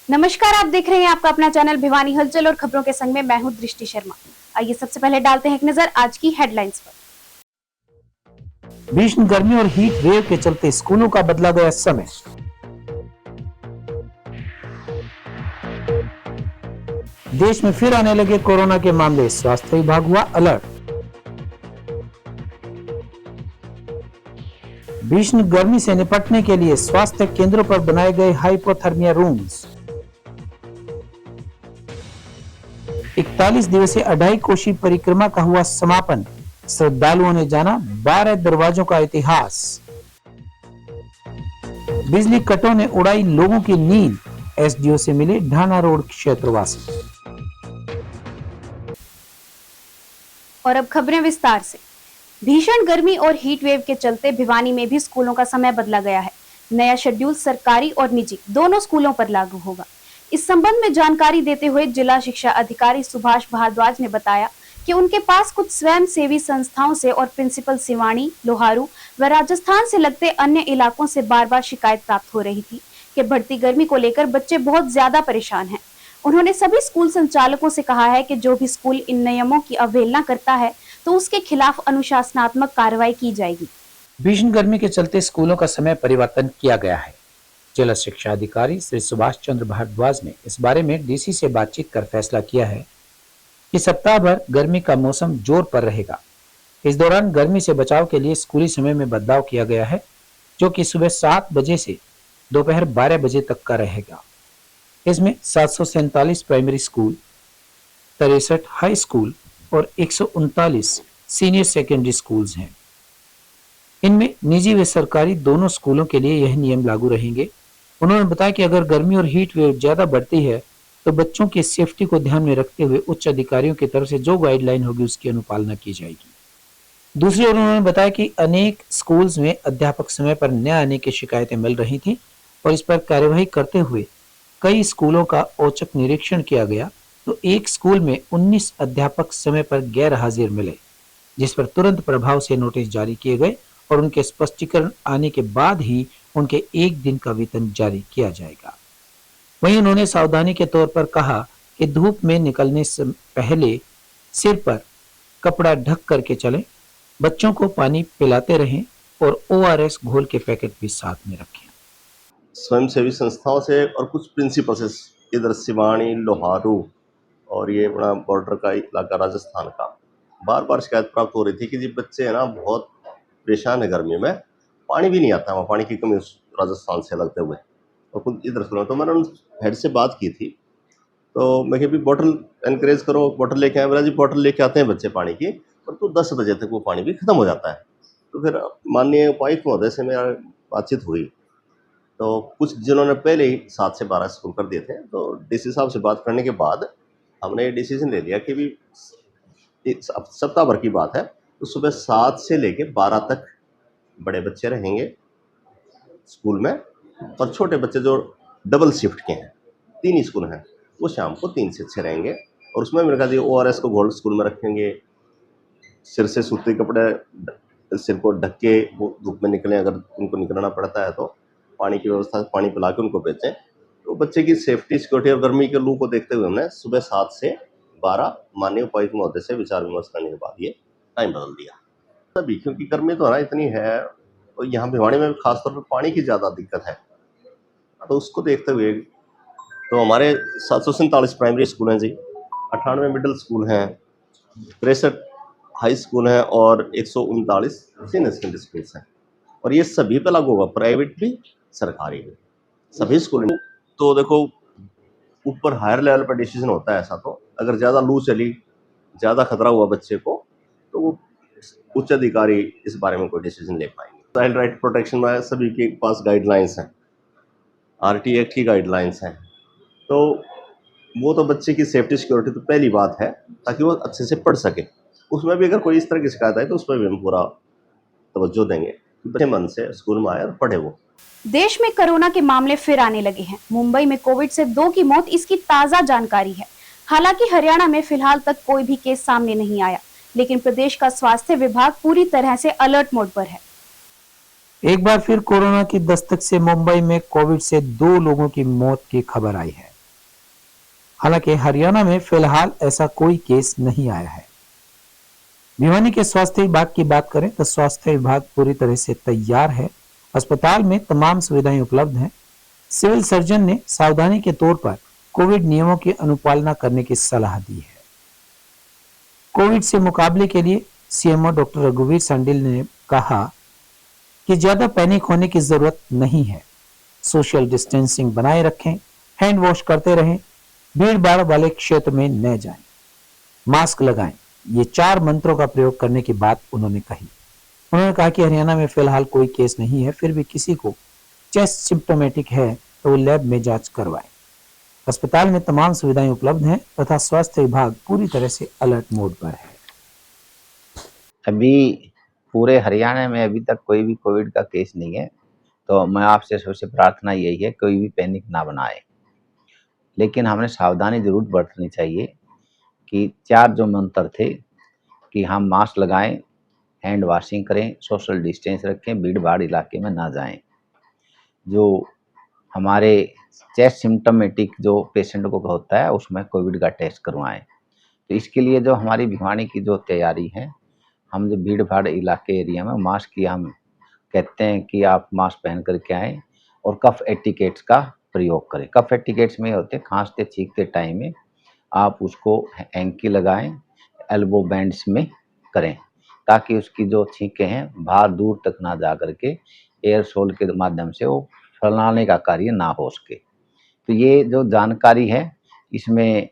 नमस्कार, आप देख रहे हैं आपका अपना चैनल भिवानी हलचल और खबरों के संग में मैं हूं दृष्टि शर्मा। आइए सबसे पहले डालते हैं एक नजर आज की हेडलाइंस पर। भीषण गर्मी और हीट वेव के चलते स्कूलों का बदला गया समय। देश में फिर आने लगे कोरोना के मामले, स्वास्थ्य विभाग हुआ अलर्ट। भीषण गर्मी से निपटने के लिए स्वास्थ्य केंद्रों पर बनाए गए हाइपोथर्मिया रूम्स। 41 दिवसीय अढ़ाई कोशी परिक्रमा का हुआ समापन, श्रद्धालुओं ने जाना 12 दरवाजों का इतिहास। बिजली कटों ने उड़ाई लोगों की नींद, एसडीओ से मिले ढाना रोड क्षेत्रवासी। और अब खबरें विस्तार से। भीषण गर्मी और हीट वेव के चलते भिवानी में भी स्कूलों का समय बदला गया है। नया शेड्यूल सरकारी और निजी दोनों स्कूलों पर लागू होगा। इस संबंध में जानकारी देते हुए जिला शिक्षा अधिकारी सुभाष भारद्वाज ने बताया कि उनके पास कुछ स्वयं सेवी संस्थाओं से और प्रिंसिपल सिवानी, लोहारू व राजस्थान से लगते अन्य इलाकों से बार-बार शिकायत प्राप्त हो रही थी कि बढ़ती गर्मी को लेकर बच्चे बहुत ज्यादा परेशान हैं। उन्होंने सभी स्कूल संचालकों से कहा है कि जो भी स्कूल इन नियमों की अवहेलना करता है तो उसके खिलाफ अनुशासनात्मक कार्रवाई की जाएगी। भीषण गर्मी के चलते स्कूलों का समय परिवर्तन किया गया है। जिला शिक्षा अधिकारी श्री सुभाष चंद्र भारद्वाज ने इस बारे में डीसी से बातचीत कर फैसला किया है कि सप्ताह भर गर्मी का मौसम जोर पर रहेगा। इस दौरान गर्मी से बचाव के लिए स्कूली समय में बदलाव किया गया है, जो कि सुबह 7 बजे से दोपहर 12 बजे तक का रहेगा। इसमें 747 प्राइमरी स्कूल, 63 हाई स्कूल और 139 सीनियर सेकेंडरी स्कूल्स हैं। इनमें निजी व सरकारी दोनों स्कूलों के लिए यह नियम लागू रहेंगे। उन्होंने बताया कि अगर गर्मी और हीट वेव ज्यादा बढ़ती है तो बच्चों की सेफ्टी को ध्यान में रखते हुए उच्च अधिकारियों की तरफ से जो गाइडलाइन होगी उसकी अनुपालना की जाएगी। दूसरी ओर उन्होंने बताया कि अनेक स्कूल्स में अध्यापक समय पर न आने की शिकायतें मिल रही थी और इस पर कार्यवाही करते हुए कई स्कूलों का औचक निरीक्षण किया गया तो एक स्कूल में 19 अध्यापक समय पर गैर हाजिर मिले, जिस पर तुरंत प्रभाव से नोटिस जारी किए गए और उनके स्पष्टीकरण आने के बाद ही उनके 1 दिन का वेतन जारी किया जाएगा। वहीं उन्होंने सावधानी के तौर पर कहा कि धूप में निकलने से पहले सिर पर कपड़ा ढक करके चलें, बच्चों को पानी पिलाते रहें और ORS घोल के पैकेट भी साथ में रखें। स्वयंसेवी संस्थाओं से और कुछ प्रिंसिपल से, इधर सिवानी, लोहारू और ये अपना बॉर्डर का इलाका राजस्थान का, बार बार शिकायत प्राप्त हो रही थी कि जी बच्चे है ना बहुत परेशान है गर्मी में, पानी भी नहीं आता वहाँ, पानी की कमी राजस्थान से लगते हुए और कुछ इधर सुना। तो मैंने उन हेड से बात की थी, तो मैं भी बॉटल एनकरेज करो, बॉटल लेके आए। बोला जी बॉटल लेके आते हैं बच्चे पानी की, पर तो 10 बजे तक वो पानी भी खत्म हो जाता है। तो फिर माननीय उपायुक्त महोदय से मेरा बातचीत हुई, तो कुछ जिन्होंने पहले ही 7 से 12 स्कूल कर दिए थे, तो डीसी साहब से बात करने के बाद हमने ये डिसीजन ले लिया कि भी सप्ताह भर की बात है, तो सुबह 7 से लेके 12 तक बड़े बच्चे रहेंगे स्कूल में और छोटे बच्चे जो डबल शिफ्ट के हैं, 3 ही स्कूल हैं, वो शाम को 3 से 6 रहेंगे। और उसमें मैंने कहा ORS को गोल्ड स्कूल में रखेंगे, सिर से सूती कपड़े सिर को ढक के वो धूप में निकलें, अगर उनको निकलना पड़ता है तो पानी की व्यवस्था, पानी पिला के उनको भेजें। तो बच्चे की सेफ्टी, सिक्योरिटी और गर्मी के लू को देखते हुए हमने सुबह 7 से 12 माननीय उपायुक्त महोदय से विचार विमर्श करने के बाद ये टाइम बदल दिया तभी, क्योंकि गर्मी तो है ना इतनी है और यहाँ भिवानी में खासतौर पर पानी की ज़्यादा दिक्कत है। तो उसको देखते हुए तो हमारे 747 प्राइमरी स्कूल हैं जी, 98 मिडिल स्कूल हैं, 63 हाई स्कूल हैं और 139 सीनियर सेकेंडरी स्कूल्स हैं। और ये सभी पे लागू होगा, प्राइवेट भी सरकारी भी, सभी स्कूल। तो देखो ऊपर हायर लेवल पर डिसीजन होता है ऐसा, तो अगर ज़्यादा लू चली, ज़्यादा खतरा हुआ बच्चे को, तो वो उच्च अधिकारी इस बारे में कोई डिसीजन ले पाएंगे। चाइल्ड राइट प्रोटेक्शन में सभी के पास गाइडलाइंस हैं, RT एक्ट की गाइडलाइंस हैं, तो वो तो बच्चे की सेफ्टी सिक्योरिटी तो पहली बात है, ताकि वो अच्छे से पढ़ सके। उसमें भी अगर कोई इस तरह की शिकायत आए तो उस पर भी हम पूरा तवज्जो देंगे, बच्चे मन से स्कूल में आए और पढ़े। वो देश में कोरोना के मामले फिर आने लगे हैं। मुंबई में कोविड से 2 की मौत इसकी ताजा जानकारी है। हालांकि हरियाणा में फिलहाल तक कोई भी केस सामने नहीं आया, लेकिन प्रदेश का स्वास्थ्य विभाग पूरी तरह से अलर्ट मोड पर है। एक बार फिर कोरोना की दस्तक से मुंबई में कोविड से 2 लोगों की मौत की खबर आई है। हालांकि हरियाणा में फिलहाल ऐसा कोई केस नहीं आया है। भिवानी के स्वास्थ्य विभाग की बात करें तो स्वास्थ्य विभाग पूरी तरह से तैयार है। अस्पताल में तमाम सुविधाएं उपलब्ध हैं। सिविल सर्जन ने सावधानी के तौर पर कोविड नियमों की अनुपालना करने की सलाह दी है। कोविड से मुकाबले के लिए सीएमओ डॉक्टर रघुवीर सांडिल ने कहा कि ज्यादा पैनिक होने की जरूरत नहीं है। सोशल डिस्टेंसिंग बनाए रखें, हैंड वॉश करते रहें, भीड़ भाड़ वाले क्षेत्र में न जाएं, मास्क लगाएं। ये 4 मंत्रों का प्रयोग करने की बात उन्होंने कही। उन्होंने कहा कि हरियाणा में फिलहाल कोई केस नहीं है, फिर भी किसी को चेस्ट सिम्प्टोमेटिक है तो वो लैब में जांच करवाएं। अस्पताल में तमाम सुविधाएं उपलब्ध हैं तथा स्वास्थ्य विभाग पूरी तरह से अलर्ट मोड पर है। अभी पूरे हरियाणा में अभी तक कोई भी कोविड का केस नहीं है, तो मैं आपसे सबसे प्रार्थना यही है, कोई भी पैनिक ना बनाए, लेकिन हमें सावधानी जरूर बरतनी चाहिए कि 4 जो मंत्र थे कि हम मास्क लगाएं, हैंड वॉशिंग करें, सोशल डिस्टेंस रखें, भीड़ भाड़ इलाके में ना जाएं। जो हमारे चेस्ट सिम्टोमेटिक जो पेशेंट को होता है उसमें कोविड का टेस्ट करवाएं। तो इसके लिए जो हमारी भिवानी की जो तैयारी है, हम जो भीड़ भाड़ इलाके एरिया में मास्क की हम कहते हैं कि आप मास्क पहन करके आएँ और कफ एटिकेट्स का प्रयोग करें। कफ एटिकेट्स में होते खांसते छींकते टाइम में आप उसको हैंकी लगाएं, एल्बो बैंड्स में करें, ताकि उसकी जो छींकें हैं बाहर दूर तक ना जा करके एयरसोल के माध्यम से वो फैलाने का कार्य ना हो सके। तो ये जो जानकारी है इसमें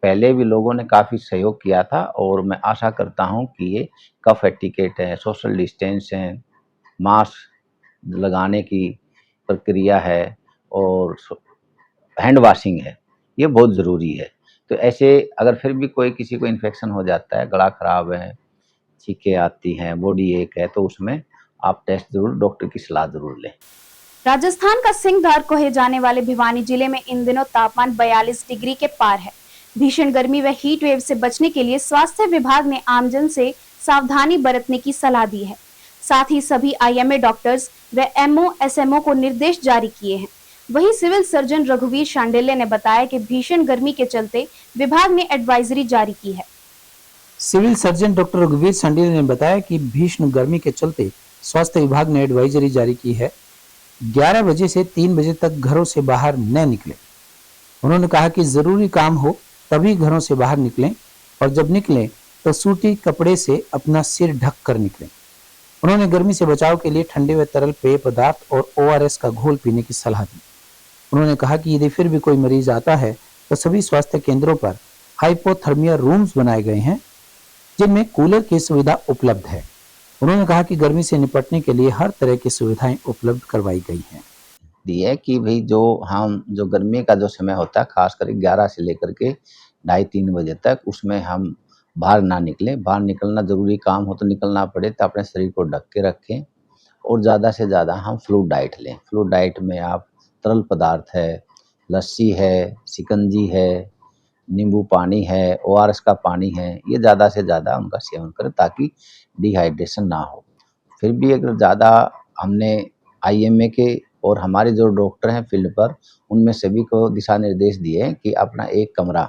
पहले भी लोगों ने काफ़ी सहयोग किया था और मैं आशा करता हूँ कि ये कफ एटिकेट है, सोशल डिस्टेंस है, मास्क लगाने की प्रक्रिया है और हैंड वॉशिंग है, ये बहुत ज़रूरी है। तो ऐसे अगर फिर भी कोई किसी को इन्फेक्शन हो जाता है, गला खराब है, छींकें आती हैं, बॉडी एक है, तो उसमें आप टेस्ट जरूर, डॉक्टर की सलाह जरूर लें। राजस्थान का सिंहधार कहे जाने वाले भिवानी जिले में इन दिनों तापमान 42 डिग्री के पार है। भीषण गर्मी व हीट वेव से बचने के लिए स्वास्थ्य विभाग ने आमजन से सावधानी बरतने की सलाह दी है। साथ ही सभी आईएमए डॉक्टर्स व एमओ एसएमओ को निर्देश जारी किए हैं। वहीं सिविल सर्जन रघुवीर शांडिल्य ने बताया कि भीषण गर्मी के चलते विभाग ने एडवाइजरी जारी की है। सिविल सर्जन डॉक्टर रघुवीर सांडिल ने बताया कि भीषण गर्मी के चलते स्वास्थ्य विभाग ने एडवाइजरी जारी की है। 11 बजे से 3 बजे तक घरों से बाहर न निकलें। उन्होंने कहा कि जरूरी काम हो तभी घरों से बाहर निकलें और जब निकलें तो सूती कपड़े से अपना सिर ढक कर निकलें। उन्होंने गर्मी से बचाव के लिए ठंडे व तरल पेय पदार्थ और ORS का घोल पीने की सलाह दी। उन्होंने कहा कि यदि फिर भी कोई मरीज आता है तो सभी स्वास्थ्य केंद्रों पर हाइपोथर्मिया रूम्स बनाए गए हैं जिनमें कूलर की सुविधा उपलब्ध है। उन्होंने कहा कि गर्मी से निपटने के लिए हर तरह की सुविधाएं उपलब्ध करवाई गई हैं। दी है कि भाई जो गर्मी का जो समय होता है खासकर 11 से लेकर के 2:30-3 बजे तक, उसमें हम बाहर ना निकलें। बाहर निकलना ज़रूरी काम हो तो निकलना पड़े तो अपने शरीर को ढक के रखें और ज़्यादा से ज़्यादा हम फ्लूइड डाइट लें। फ्लूइड डाइट में आप तरल पदार्थ है, लस्सी है, शिकंजी है, नींबू पानी है, ORS का पानी है, ये ज़्यादा से ज़्यादा उनका सेवन करें ताकि डिहाइड्रेशन ना हो। फिर भी अगर ज़्यादा हमने IMA के और हमारे जो डॉक्टर हैं फील्ड पर, उनमें सभी को दिशा निर्देश दिए हैं कि अपना एक कमरा,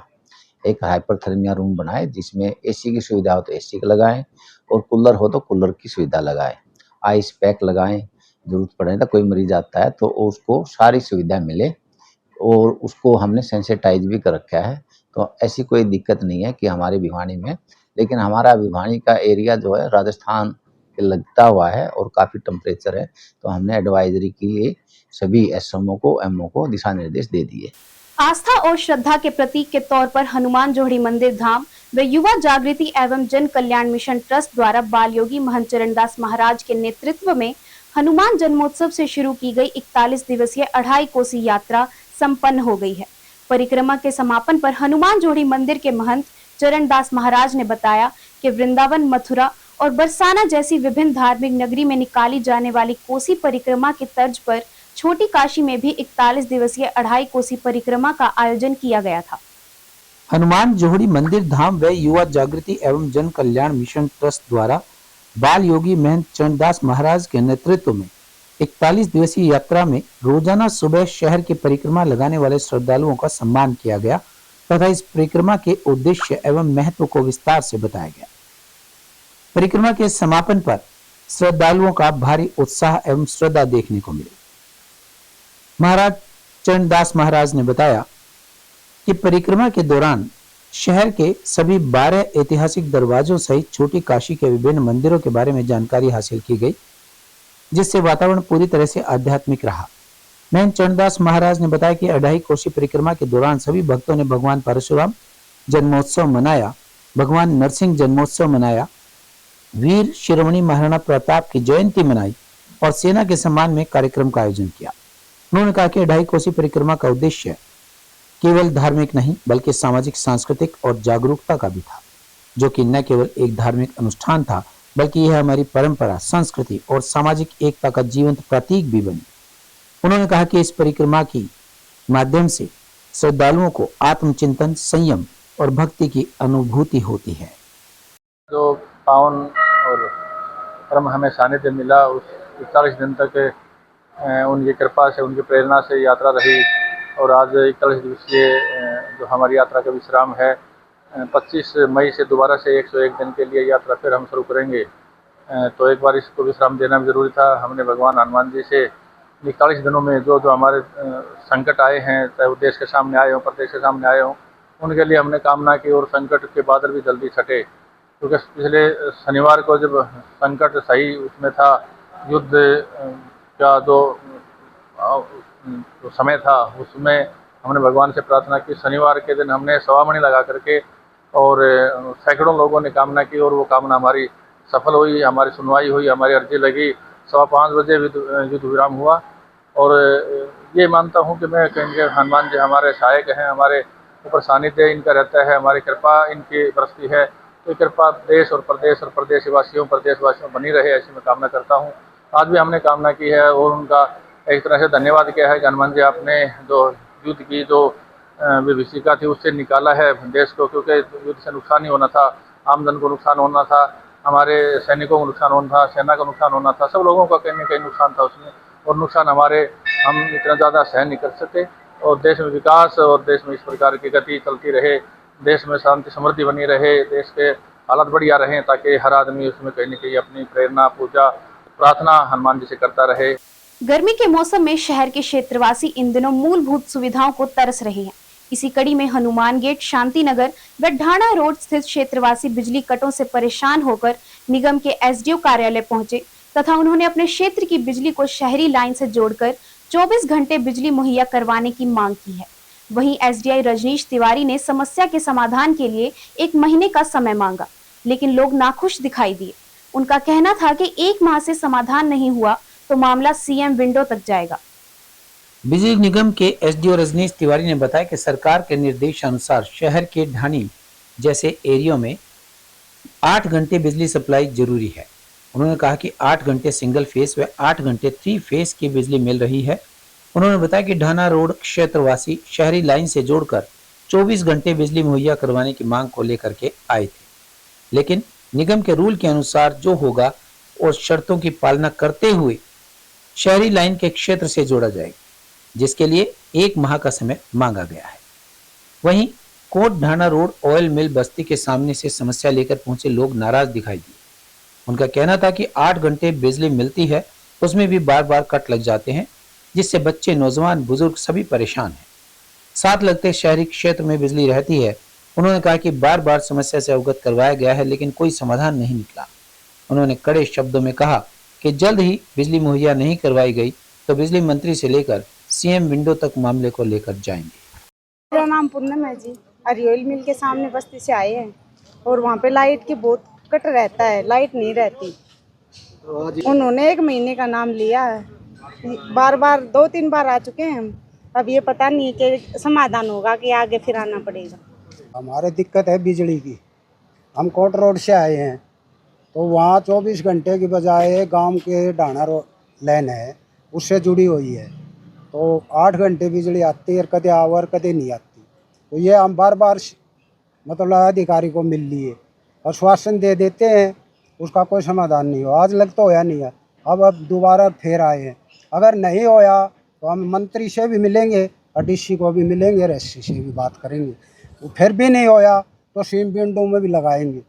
एक हाइपरथर्मिया रूम बनाएं जिसमें AC की सुविधा हो तो AC का लगाएं और कूलर हो तो कूलर की सुविधा लगाएं। आइस पैक लगाएं, जरूरत पड़े तो कोई मरीज आता है तो उसको सारी सुविधा मिले और उसको हमने सेंसिटाइज भी कर रखा है। तो ऐसी कोई दिक्कत नहीं है कि हमारे भिवानी में, लेकिन हमारा भिवानी का एरिया जो है राजस्थान के लगता हुआ है और काफ़ी टेम्परेचर है, तो हमने एडवाइजरी के लिए सभी SMO को MO को दिशा निर्देश दे दिए। आस्था और श्रद्धा के प्रतीक के तौर पर हनुमान जोड़ी मंदिर धाम व युवा जागृति एवं जन कल्याण मिशन ट्रस्ट द्वारा बाल योगी महंत चरणदास महाराज के नेतृत्व में हनुमान जन्मोत्सव से शुरू की गई 41 दिवसीय 2.5 कोसी यात्रा संपन्न हो गई है। परिक्रमा के समापन पर हनुमान जोड़ी मंदिर के महंत चरणदास महाराज ने बताया कि वृंदावन, मथुरा और बरसाना जैसी विभिन्न धार्मिक नगरी में निकाली जाने वाली कोसी परिक्रमा की तर्ज पर छोटी काशी में भी 41 दिवसीय 2.5 कोसी परिक्रमा का आयोजन किया गया था। हनुमान जोड़ी मंदिर धाम व युवा जागृति एवं जन कल्याण मिशन ट्रस्ट द्वारा बाल योगी महंत चरणदास महाराज के नेतृत्व में 41 दिवसीय यात्रा में रोजाना सुबह शहर की परिक्रमा लगाने वाले श्रद्धालुओं का सम्मान किया गया तथा इस परिक्रमा के उद्देश्य एवं महत्व को विस्तार से बताया गया। परिक्रमा के समापन पर श्रद्धालुओं का भारी उत्साह एवं श्रद्धा देखने को मिली। महाराज चरणदास महाराज ने बताया कि परिक्रमा के दौरान शहर के सभी 12 ऐतिहासिक दरवाजों सहित छोटी काशी के विभिन्न मंदिरों के बारे में जानकारी हासिल की गई, जिससे वातावरण पूरी तरह से आध्यात्मिक रहा। महंत चरणदास महाराज ने बताया कि अढ़ाई कोसी परिक्रमा के दौरान सभी भक्तों ने भगवान परशुराम जन्मोत्सव मनाया, भगवान नरसिंह जन्मोत्सव मनाया, वीर शिरोमणि महाराणा प्रताप की जयंती मनाई और सेना के सम्मान में कार्यक्रम का आयोजन किया। उन्होंने कहा कि अढ़ाई कोसी परिक्रमा का उद्देश्य केवल धार्मिक नहीं बल्कि सामाजिक, सांस्कृतिक और जागरूकता का भी था, जो कि न केवल एक धार्मिक अनुष्ठान था बल्कि यह हमारी परंपरा, संस्कृति और सामाजिक एकता का जीवंत प्रतीक भी बनी। उन्होंने कहा कि इस परिक्रमा के माध्यम से श्रद्धालुओं को आत्मचिंतन, संयम और भक्ति की अनुभूति होती है। जो पावन और परम हमें सानिध्य मिला, उस 41 दिन तक उनकी कृपा से, उनकी प्रेरणा से यात्रा रही और आज 41 दिवसीय जो हमारी यात्रा का विश्राम है, 25 मई से दोबारा से 101 दिन के लिए यात्रा फिर हम शुरू करेंगे। तो एक बार इसको विश्राम देना भी ज़रूरी था। हमने भगवान हनुमान जी से 41 दिनों में जो जो हमारे संकट आए हैं, चाहे वो देश के सामने आए हों, प्रदेश के सामने आए हों, उनके लिए हमने कामना की और संकट के बादल भी जल्दी छटे। क्योंकि पिछले शनिवार को जब संकट सही उसमें था, युद्ध का जो समय था, उसमें हमने भगवान से प्रार्थना की। शनिवार के दिन हमने सवामणि लगा करके और सैकड़ों लोगों ने कामना की और वो कामना हमारी सफल हुई, हमारी सुनवाई हुई, हमारी अर्जी लगी। 5:15 बजे युद्ध विराम हुआ और ये मानता हूँ कि मैं कहेंगे हनुमान जी हमारे सहायक हैं, हमारे ऊपर सानिध्य इनका रहता है, हमारी कृपा इनकी बरसती है। तो कृपा देश और प्रदेशवासियों बनी रहे, ऐसी मैं कामना करता हूँ। आज भी हमने कामना की है और उनका एक तरह से धन्यवाद किया है कि हनुमान जी आपने जो युद्ध की जो विभीषिका थी उससे निकाला है देश को, क्योंकि युद्ध से नुकसान ही होना था, आमजन को नुकसान होना था, हमारे सैनिकों को नुकसान होना था, सेना का नुकसान होना था, सब लोगों का कहीं न कहीं नुकसान था उसमें। और नुकसान हम इतना ज़्यादा सहन नहीं कर सके और देश में विकास और देश में इस प्रकार की गति चलती रहे, देश में शांति समृद्धि बनी रहे, देश के हालात बढ़िया रहें, ताकि हर आदमी उसमें कहीं न कहीं अपनी प्रेरणा, पूजा, प्रार्थना हनुमान जी से करता रहे। गर्मी के मौसम में शहर के क्षेत्रवासी इन दिनों मूलभूत सुविधाओं को तरस रहे हैं। इसी कड़ी में हनुमान गेट, शांति नगर व ढाणा रोड स्थित क्षेत्रवासी बिजली कटों से परेशान होकर निगम के एसडीओ कार्यालय पहुंचे तथा उन्होंने अपने क्षेत्र की बिजली को शहरी लाइन से जोड़कर 24 घंटे बिजली मुहैया करवाने की मांग की है। वहीं एसडीआई रजनीश तिवारी ने समस्या के समाधान के लिए 1 महीने का समय मांगा, लेकिन लोग नाखुश दिखाई दिए। उनका कहना था कि 1 माह से समाधान नहीं हुआ तो मामला सीएम विंडो तक जाएगा। बिजली निगम के एसडीओ रजनीश तिवारी ने बताया कि सरकार के निर्देशानुसार शहर के ढाणी जैसे एरियो में 8 घंटे बिजली सप्लाई जरूरी है। उन्होंने कहा कि 8 घंटे सिंगल फेस व 8 घंटे 3 फेस की बिजली मिल रही है। उन्होंने बताया कि ढाणा रोड क्षेत्रवासी शहरी लाइन से जोड़कर 24 घंटे बिजली मुहैया करवाने की मांग को लेकर के आए थे, लेकिन निगम के रूल के अनुसार जो होगा और शर्तों की पालना करते हुए शहरी लाइन के क्षेत्र से जोड़ा जाएगा, जिसके लिए 1 माह का समय मांगा गया है। वहीं कोट ढाणा रोड ऑयल मिल बस्ती के सामने से समस्या लेकर पहुंचे लोग नाराज दिखाई दिए। उनका कहना था कि 8 घंटे बिजली मिलती है, उसमें भी बार बार कट लग जाते हैं, जिससे बच्चे, नौजवान, बुजुर्ग सभी परेशान हैं। साथ लगते शहरी क्षेत्र में बिजली रहती है। उन्होंने कहा कि बार बार समस्या से अवगत करवाया गया है, लेकिन कोई समाधान नहीं निकला। उन्होंने कड़े शब्दों में कहा कि जल्द ही बिजली मुहैया नहीं करवाई गई तो बिजली मंत्री से लेकर सीएम विंडो तक मामले को लेकर जाएंगे। मेरा नाम पूनम है जी। ऑयल मिल के सामने बस्ती से आए हैं और वहाँ पे लाइट की बहुत कट रहता है, लाइट नहीं रहती। उन्होंने 1 महीने का नाम लिया है, बार 2-3 बार आ चुके हैं हम। अब ये पता नहीं कि समाधान होगा कि आगे फिर आना पड़ेगा। हमारे दिक्कत है बिजली की। हम कोट रोड से आए हैं तो वहाँ 24 घंटे की बजाय गांव के ढाणा रोड लाइन है उससे जुड़ी हुई है, तो 8 घंटे बिजली आती है, कदे आवर कदे नहीं आती। तो ये हम बार बार मतलब अधिकारी को मिल लिए, आश्वासन दे देते हैं, उसका कोई समाधान नहीं हो। आज लग तो होया नहीं है, अब दोबारा फिर आए हैं। अगर नहीं होया तो हम मंत्री से भी मिलेंगे और डीसी को भी मिलेंगे और एससी से भी बात करेंगे। फिर भी नहीं होया तो सीम विंडो में भी लगाएंगे।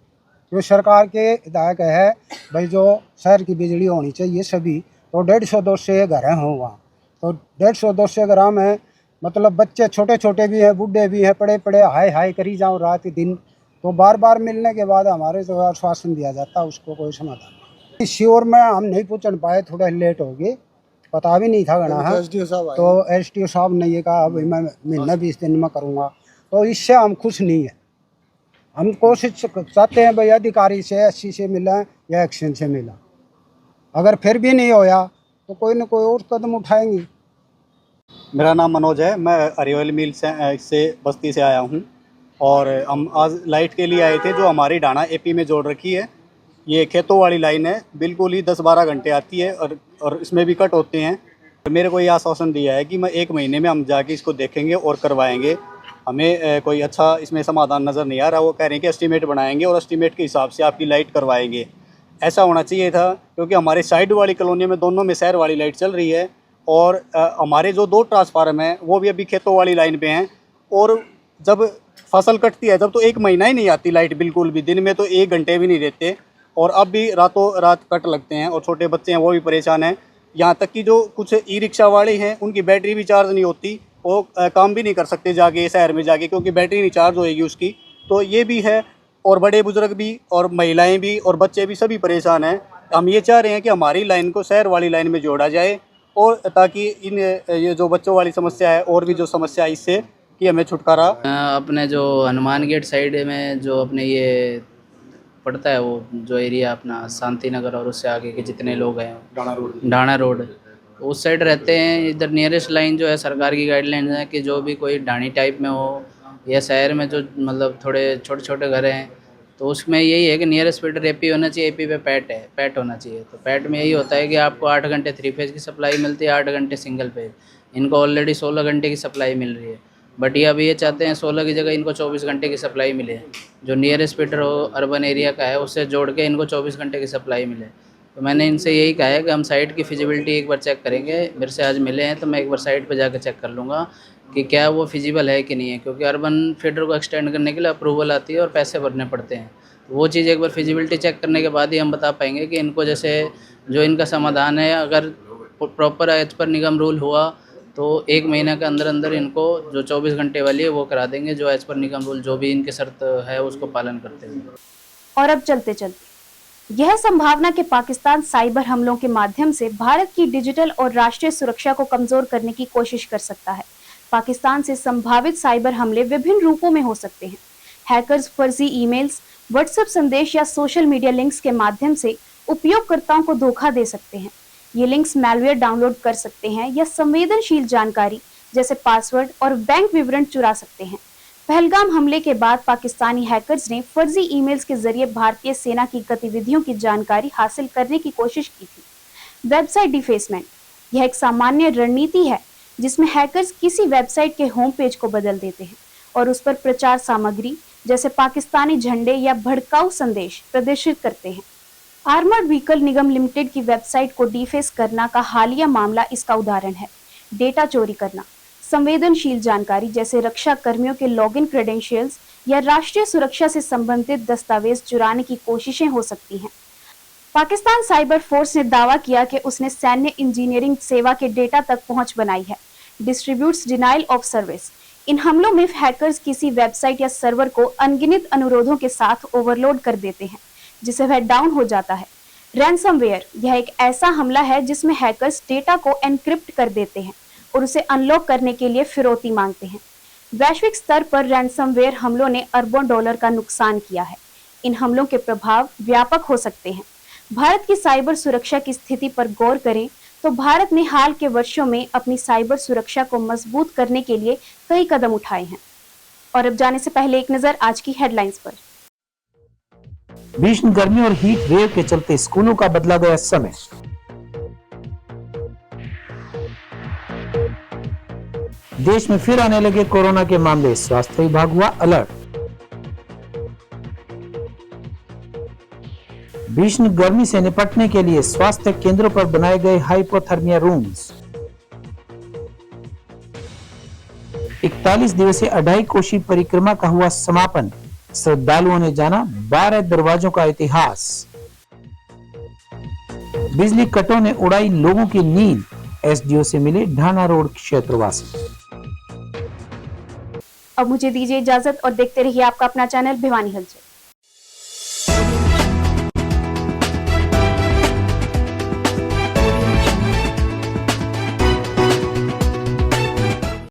तो सरकार के हिदायत है भाई जो शहर की बिजली होनी चाहिए सभी, तो 150-200 घर हों वहाँ, तो 150-200 घर में मतलब बच्चे छोटे छोटे भी हैं, बूढ़े भी हैं, पड़े पड़े हाय हाय करी जाओ रात दिन। तो बार बार मिलने के बाद हमारे जो आश्वासन दिया जाता है उसको कोई समाधान नहीं। श्योर में हम नहीं पूछ पाए, थोड़ा लेट हो गए, पता भी नहीं था गणा है। तो SDO साहब ने ये कहा भाई मैं महीना 20 दिन में करूँगा, तो इससे हम खुश नहीं है। हम कोशिश चाहते हैं भाई अधिकारी से SC से मिला या एक्शन से मिला, अगर फिर भी नहीं होया तो कोई ना कोई और कदम उठाएंगे। मेरा नाम मनोज है, मैं अरियल मिल से बस्ती से आया हूं और हम आज लाइट के लिए आए थे जो हमारी डाना AP में जोड़ रखी है। ये खेतों वाली लाइन है, बिल्कुल ही 10-12 घंटे आती है और इसमें भी कट होते हैं। मेरे को ये आश्वासन दिया है कि मैं 1 महीने में हम जाके इसको देखेंगे और करवाएंगे। हमें कोई अच्छा इसमें समाधान नज़र नहीं आ रहा। वो कह रहे हैं कि एस्टीमेट बनाएंगे और एस्टीमेट के हिसाब से आपकी लाइट करवाएंगे। ऐसा होना चाहिए था, क्योंकि हमारे साइड वाली कॉलोनी में दोनों में शहर वाली लाइट चल रही है और हमारे जो 2 ट्रांसफार्मर हैं वो भी अभी खेतों वाली लाइन पे हैं। और जब फसल कटती है जब तो 1 महीना ही नहीं आती लाइट बिल्कुल भी, दिन में तो 1 घंटे भी नहीं देते और अब भी रातों रात कट लगते हैं और छोटे बच्चे हैं वो भी परेशान हैं। यहाँ तक कि जो कुछ ई-रिक्शा वाले हैं उनकी बैटरी भी चार्ज नहीं होती, वो काम भी नहीं कर सकते जाके शहर में जाके, क्योंकि बैटरी नहीं चार्ज होएगी उसकी। तो ये भी है, और बड़े बुजुर्ग भी और महिलाएं भी और बच्चे भी सभी परेशान हैं। हम ये चाह रहे हैं कि हमारी लाइन को शहर वाली लाइन में जोड़ा जाए, और ताकि ये जो बच्चों वाली समस्या है और भी जो समस्या है इससे कि हमें छुटकारा। अपने जो हनुमान गेट साइड में जो अपने ये पड़ता है, वो जो एरिया अपना शांति नगर और उससे आगे के जितने लोग हैं डाणा रोड उस साइड रहते हैं। इधर नियरेस्ट लाइन जो है सरकार की गाइडलाइन है कि जो भी कोई ढाणी टाइप में हो या शहर में जो मतलब थोड़े छोटे छोटे घर हैं तो उसमें यही है कि नियरेस्ट फीडर AP होना चाहिए। AP पे पैट होना चाहिए। तो पैट में यही होता है कि आपको 8 घंटे 3 फेज की सप्लाई मिलती है, 8 घंटे सिंगल फेज। इनको ऑलरेडी 16 घंटे की सप्लाई मिल रही है, बट ये अभी ये चाहते हैं 16 की जगह इनको 24 घंटे की सप्लाई मिले। जो नियरेस्ट फीडर हो अर्बन एरिया का है उससे जोड़ के इनको 24 घंटे की सप्लाई मिले। तो मैंने इनसे यही कहा है कि हम साइट की फिजिबिलिटी एक बार चेक करेंगे। मेरे से आज मिले हैं तो मैं एक बार साइट पे जाकर चेक कर लूँगा कि क्या वो फिजिबल है कि नहीं है, क्योंकि अर्बन फीडर को एक्सटेंड करने के लिए अप्रूवल आती है और पैसे भरने पड़ते हैं। तो वो चीज़ एक बार फिजिबिलिटी चेक करने के बाद ही हम बता पाएंगे कि इनको जैसे जो इनका समाधान है, अगर प्रॉपर एज पर निगम रूल हुआ तो 1 महीने के अंदर अंदर इनको जो 24 घंटे वाली है वो करा देंगे, जो एज पर निगम रूल जो भी इनके शर्त है उसको पालन करते हैं। और अब चलते चलते यह संभावना कि पाकिस्तान साइबर हमलों के माध्यम से भारत की डिजिटल और राष्ट्रीय सुरक्षा को कमजोर करने की कोशिश कर सकता है। पाकिस्तान से संभावित साइबर हमले विभिन्न रूपों में हो सकते हैं। हैकर्स फर्जी ईमेल्स, व्हाट्सएप संदेश या सोशल मीडिया लिंक्स के माध्यम से उपयोगकर्ताओं को धोखा दे सकते हैं। ये लिंक्स मैलवेयर डाउनलोड कर सकते हैं या संवेदनशील जानकारी जैसे पासवर्ड और बैंक विवरण चुरा सकते हैं। पहलगाम हमले के बाद पाकिस्तानी हैकर्स ने फर्जी ईमेल्स के जरिए भारतीय सेना की गतिविधियों की जानकारी हासिल करने की कोशिश की थी। वेबसाइट डिफेसमेंट यह एक सामान्य रणनीति है जिसमें हैकर्स किसी वेबसाइट के होम पेज को बदल देते हैं और उस पर प्रचार सामग्री जैसे पाकिस्तानी झंडे या भड़काऊ संदेश प्रदर्शित करते हैं। आर्मर्ड व्हीकल निगम लिमिटेड की वेबसाइट को डिफेस करना का हालिया मामला इसका उदाहरण है। डेटा चोरी करना, संवेदनशील जानकारी जैसे रक्षा कर्मियों के लॉगिन क्रेडेंशियल्स या राष्ट्रीय सुरक्षा से संबंधित दस्तावेज चुराने की कोशिशें हो सकती हैं। पाकिस्तान साइबर फोर्स ने दावा किया कि उसने सैन्य इंजीनियरिंग सेवा के डेटा तक पहुंच बनाई है। डिस्ट्रीब्यूट्स डिनाइल ऑफ सर्विस, इन हमलों में हैकर्स किसी वेबसाइट या सर्वर को अनगिनत अनुरोधों के साथ ओवरलोड कर देते हैं जिससे वह डाउन हो जाता है। रैंसमवेयर यह एक ऐसा हमला है जिसमें हैकर्स डेटा को एनक्रिप्ट कर देते हैं और उसे अनलॉक करने के लिए फिरौती मांगते हैं। वैश्विक स्तर पर रैंसमवेयर हमलों ने अरबों डॉलर का नुकसान किया है। इन हमलों के प्रभाव व्यापक हो सकते हैं। भारत की साइबर सुरक्षा की स्थिति पर गौर करें तो भारत ने हाल के वर्षों में अपनी साइबर सुरक्षा को मजबूत करने के लिए कई कदम उठाए हैं। और अब जाने से पहले एक नजर आज की हेडलाइंस पर। भीषण गर्मी और हीट वेव के चलते स्कूलों का बदला गया समय। देश में फिर आने लगे कोरोना के मामले, स्वास्थ्य विभाग हुआ अलर्ट। भीषण गर्मी से निपटने के लिए स्वास्थ्य केंद्रों पर बनाए गए हाइपोथर्मिया रूम्स। 41 दिवसीय 2.5 कोशी परिक्रमा का हुआ समापन। श्रद्धालुओं ने जाना 12 दरवाजों का इतिहास। बिजली कटों ने उड़ाई लोगों की नींद। एसडीओ से मिले ढाना रोड क्षेत्रवासी। अब मुझे दीजिए इजाजत और देखते रहिए आपका अपना चैनल भिवानी हलचल।